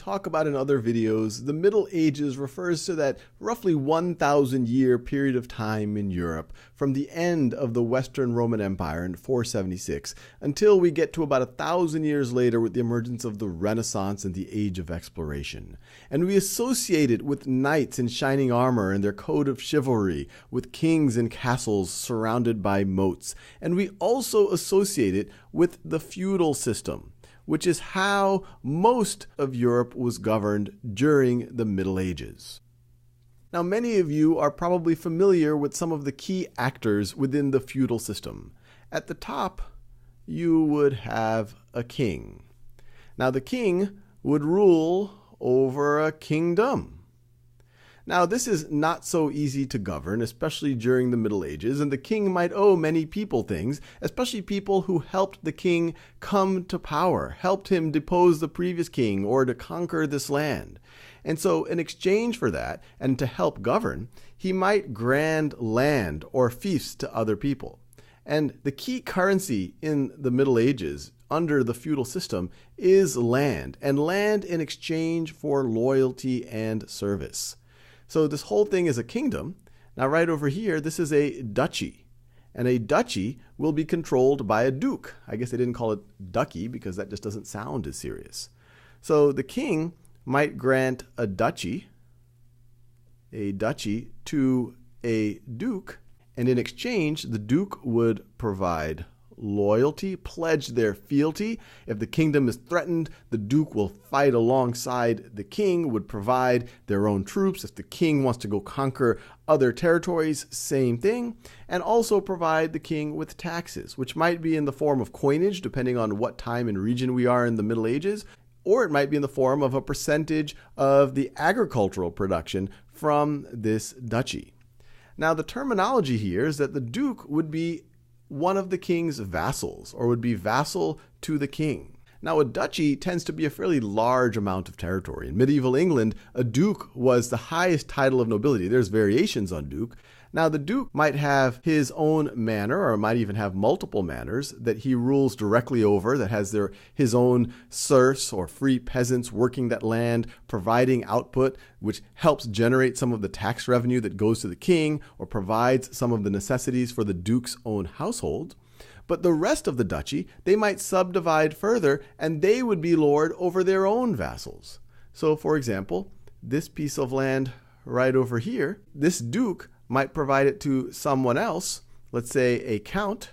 talk about in other videos, the Middle Ages refers to that roughly 1,000-year period of time in Europe from the end of the Western Roman Empire in 476 until we get to about 1,000 years later with the emergence of the Renaissance and the Age of Exploration. And we associate it with knights in shining armor and their code of chivalry, with kings in castles surrounded by moats. And we also associate it with the feudal system, which is how most of Europe was governed during the Middle Ages. Now, many of you are probably familiar with some of the key actors within the feudal system. At the top, you would have a king. Now, the king would rule over a kingdom. Now, this is not so easy to govern, especially during the Middle Ages, and the king might owe many people things, especially people who helped the king come to power, helped him depose the previous king or to conquer this land. And so in exchange for that, and to help govern, he might grant land or fiefs to other people. And the key currency in the Middle Ages under the feudal system is land, and land in exchange for loyalty and service. So this whole thing is a kingdom. Now right over here, this is a duchy. And a duchy will be controlled by a duke. I guess they didn't call it duchy because that just doesn't sound as serious. So the king might grant a duchy to a duke, and in exchange, the duke would provide loyalty, pledge their fealty. If the kingdom is threatened, the duke will fight alongside the king, would provide their own troops. If the king wants to go conquer other territories, same thing, and also provide the king with taxes, which might be in the form of coinage, depending on what time and region we are in the Middle Ages, or it might be in the form of a percentage of the agricultural production from this duchy. Now, the terminology here is that the duke would be one of the king's vassals, or would be vassal to the king. Now, a duchy tends to be a fairly large amount of territory. In medieval England, a duke was the highest title of nobility. There's variations on duke. Now, the duke might have his own manor, or might even have multiple manors that he rules directly over, that has his own serfs or free peasants working that land, providing output, which helps generate some of the tax revenue that goes to the king, or provides some of the necessities for the duke's own household. But the rest of the duchy, they might subdivide further, and they would be lord over their own vassals. So, for example, this piece of land right over here, this duke might provide it to someone else, let's say a count,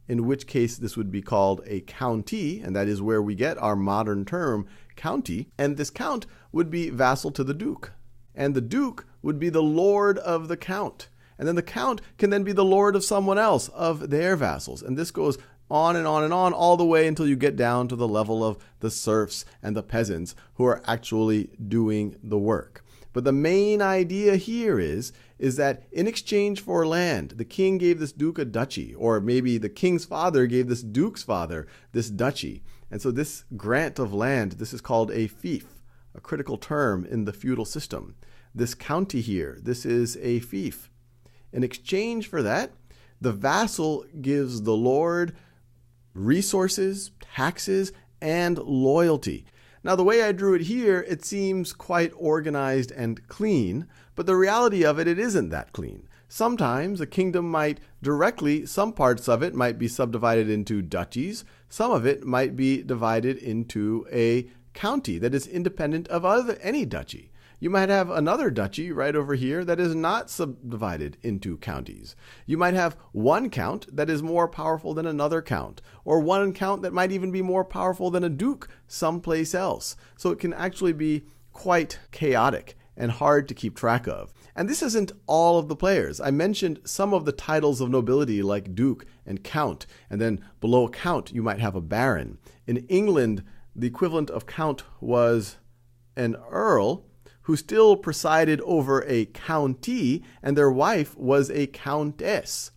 in which case this would be called a county, and that is where we get our modern term county, and this count would be vassal to the duke. And the duke would be the lord of the count. And then the count can then be the lord of someone else, of their vassals. And this goes on and on and on, all the way until you get down to the level of the serfs and the peasants who are actually doing the work. But the main idea here is that in exchange for land, the king gave this duke a duchy, or maybe the king's father gave this duke's father this duchy. And so this grant of land, this is called a fief, a critical term in the feudal system. This county here, this is a fief. In exchange for that, the vassal gives the lord resources, taxes, and loyalty. Now, the way I drew it here, it seems quite organized and clean, but the reality of it isn't that clean. Sometimes a kingdom might directly, some parts of it might be subdivided into duchies, some of it might be divided into a county that is independent of any duchy. You might have another duchy right over here that is not subdivided into counties. You might have one count that is more powerful than another count, or one count that might even be more powerful than a duke someplace else. So it can actually be quite chaotic and hard to keep track of. And this isn't all of the players. I mentioned some of the titles of nobility like duke and count, and then below count you might have a baron. In England, the equivalent of count was an earl, who still presided over a county, and their wife was a countess.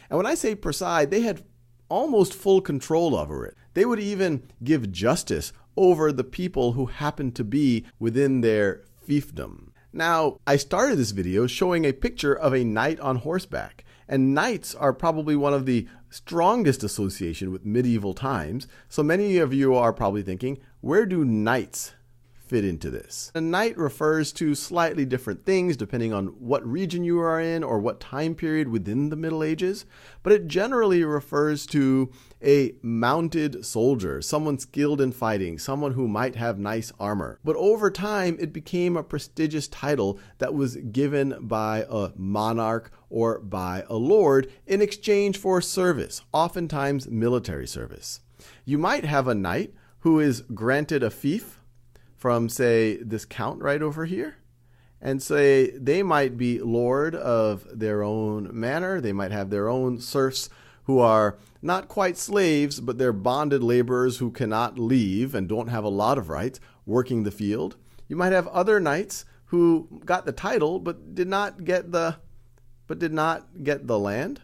And when I say preside, they had almost full control over it. They would even give justice over the people who happened to be within their fiefdom. Now, I started this video showing a picture of a knight on horseback, and knights are probably one of the strongest association with medieval times. So many of you are probably thinking, where do knights fit into this. A knight refers to slightly different things depending on what region you are in or what time period within the Middle Ages, but it generally refers to a mounted soldier, someone skilled in fighting, someone who might have nice armor. But over time, it became a prestigious title that was given by a monarch or by a lord in exchange for service, oftentimes military service. You might have a knight who is granted a fief from, say, this count right over here, and say they might be lord of their own manor. They might have their own serfs who are not quite slaves, but they're bonded laborers who cannot leave and don't have a lot of rights working the field. You might have other knights who got the title but did not get the land.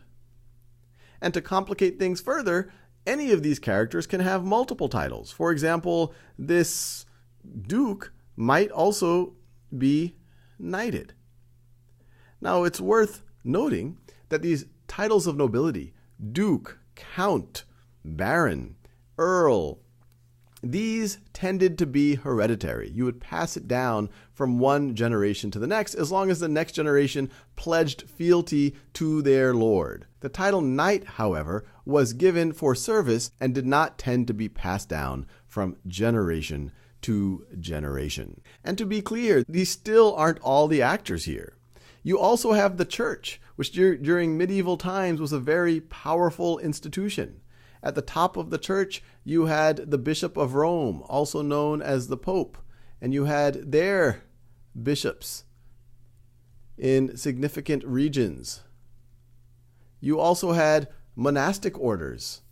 And to complicate things further, any of these characters can have multiple titles. For example, this duke might also be knighted. Now, it's worth noting that these titles of nobility, duke, count, baron, earl, these tended to be hereditary. You would pass it down from one generation to the next as long as the next generation pledged fealty to their lord. The title knight, however, was given for service and did not tend to be passed down from generation to generation. And to be clear, these still aren't all the actors here. You also have the church, which during medieval times was a very powerful institution. At the top of the church, you had the Bishop of Rome, also known as the Pope, and you had their bishops in significant regions. You also had monastic orders,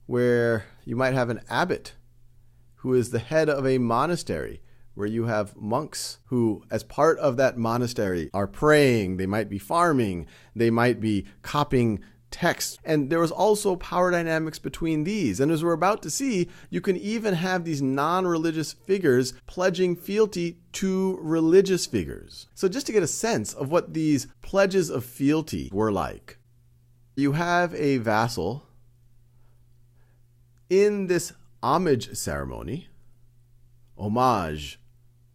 where you might have an abbot who is the head of a monastery, where you have monks who, as part of that monastery, are praying, they might be farming, they might be copying texts. And there was also power dynamics between these. And as we're about to see, you can even have these non-religious figures pledging fealty to religious figures. So just to get a sense of what these pledges of fealty were like, you have a vassal in this homage ceremony, homage,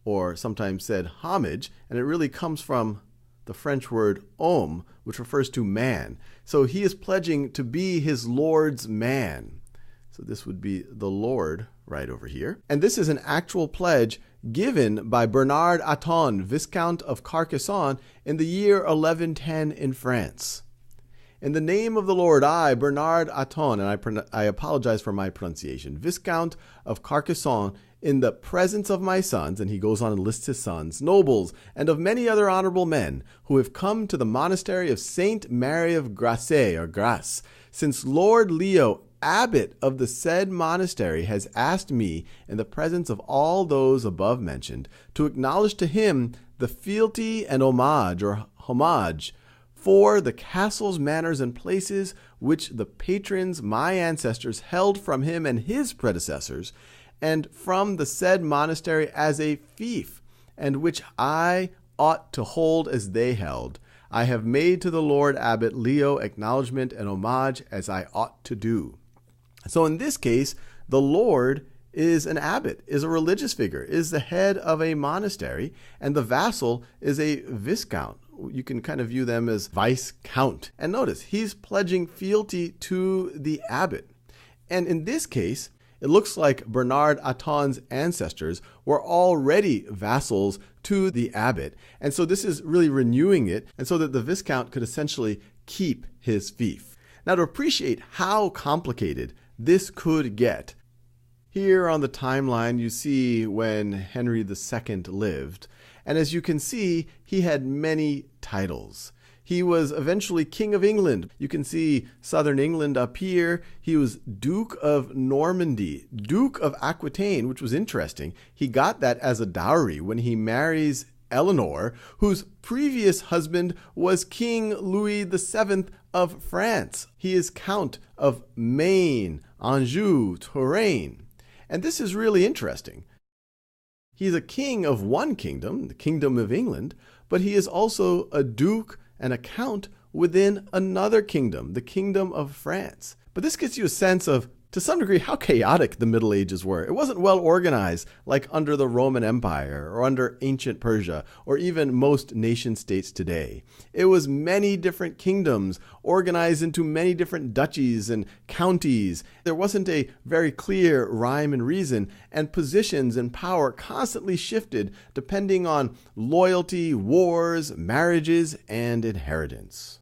or sometimes said homage, and it really comes from the French word homme, which refers to man. So he is pledging to be his lord's man. So this would be the lord right over here. And this is an actual pledge given by Bernard Aton, Viscount of Carcassonne, in the year 1110 in France. In the name of the Lord, I, Bernard Aton, and I apologize for my pronunciation, Viscount of Carcassonne, in the presence of my sons, and he goes on and lists his sons, nobles, and of many other honorable men, who have come to the monastery of Saint Mary of Grasse, or Grasse, since Lord Leo, abbot of the said monastery, has asked me, in the presence of all those above mentioned, to acknowledge to him the fealty and homage, or homage, for the castles, manors, and places which the patrons, my ancestors, held from him and his predecessors, and from the said monastery as a fief, and which I ought to hold as they held. I have made to the Lord Abbot Leo acknowledgement and homage as I ought to do. So in this case, the Lord is an abbot, is a religious figure, is the head of a monastery, and the vassal is a viscount. You can kind of view them as vice-count. And notice, he's pledging fealty to the abbot. And in this case, it looks like Bernard Aton's ancestors were already vassals to the abbot. And so this is really renewing it, and so that the viscount could essentially keep his fief. Now, to appreciate how complicated this could get, here on the timeline you see when Henry II lived. And as you can see, he had many titles. He was eventually King of England. You can see southern England up here. He was Duke of Normandy, Duke of Aquitaine, which was interesting. He got that as a dowry when he marries Eleanor, whose previous husband was King Louis VII of France. He is Count of Maine, Anjou, Touraine. And this is really interesting. He's a king of one kingdom, the Kingdom of England, but he is also a duke and a count within another kingdom, the Kingdom of France. But this gives you a sense of to some degree, how chaotic the Middle Ages were. It wasn't well organized like under the Roman Empire or under ancient Persia or even most nation states today. It was many different kingdoms organized into many different duchies and counties. There wasn't a very clear rhyme and reason, and positions and power constantly shifted depending on loyalty, wars, marriages, and inheritance.